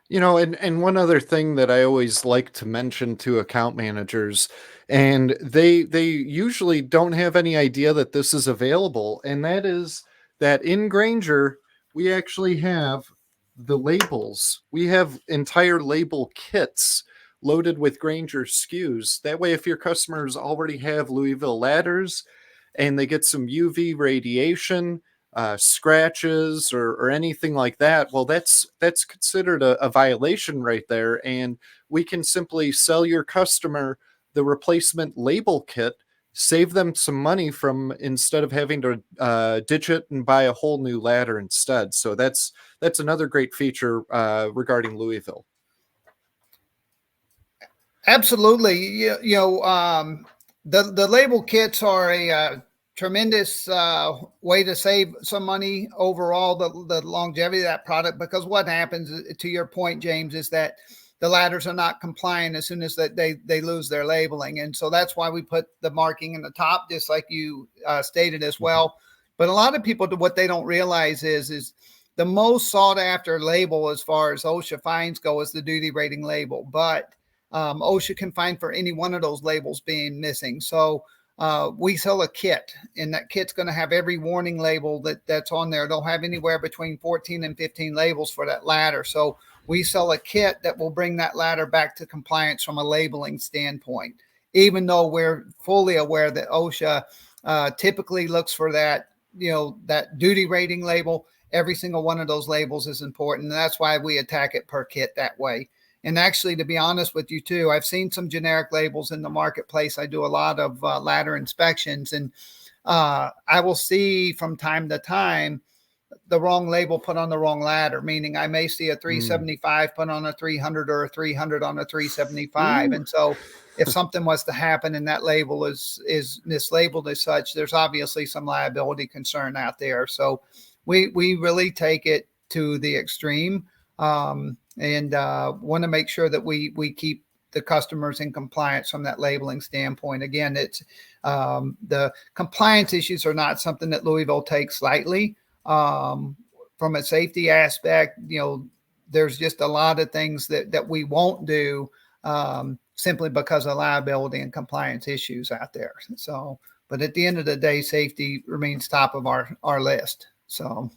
And one other thing that I always like to mention to account managers, and they usually don't have any idea that this is available, and that is that in Granger we actually have the labels. We have entire label kits loaded with Granger SKUs. That way, if your customers already have Louisville ladders and they get some UV radiation, scratches or anything like that, well, that's considered a violation right there, and we can simply sell your customer the replacement label kit, save them some money from instead of having to ditch it and buy a whole new ladder instead. So that's another great feature regarding Louisville. Absolutely. The label kits are a tremendous way to save some money overall, the longevity of that product, because what happens, to your point, James, is that the ladders are not compliant as soon as they lose their labeling. And so that's why we put the marking in the top, just like you stated as well. But a lot of people, what they don't realize is the most sought after label as far as OSHA fines go is the duty rating label. But OSHA can fine for any one of those labels being missing. So we sell a kit, and that kit's going to have every warning label that's on there. They'll have anywhere between 14 and 15 labels for that ladder. So we sell a kit that will bring that ladder back to compliance from a labeling standpoint, even though we're fully aware that OSHA typically looks for that, that duty rating label. Every single one of those labels is important. And that's why we attack it per kit that way. And actually, to be honest with you too, I've seen some generic labels in the marketplace. I do a lot of ladder inspections, and I will see from time to time the wrong label put on the wrong ladder, meaning I may see a 375 put on a 300 or a 300 on a 375. And so if something was to happen and that label is mislabeled as such, there's obviously some liability concern out there. So we really take it to the extreme. And want to make sure that we keep the customers in compliance from that labeling standpoint. Again, it's the compliance issues are not something that Louisville takes lightly. From a safety aspect, there's just a lot of things that we won't do simply because of liability and compliance issues out there. So, but at the end of the day, safety remains top of our list. So.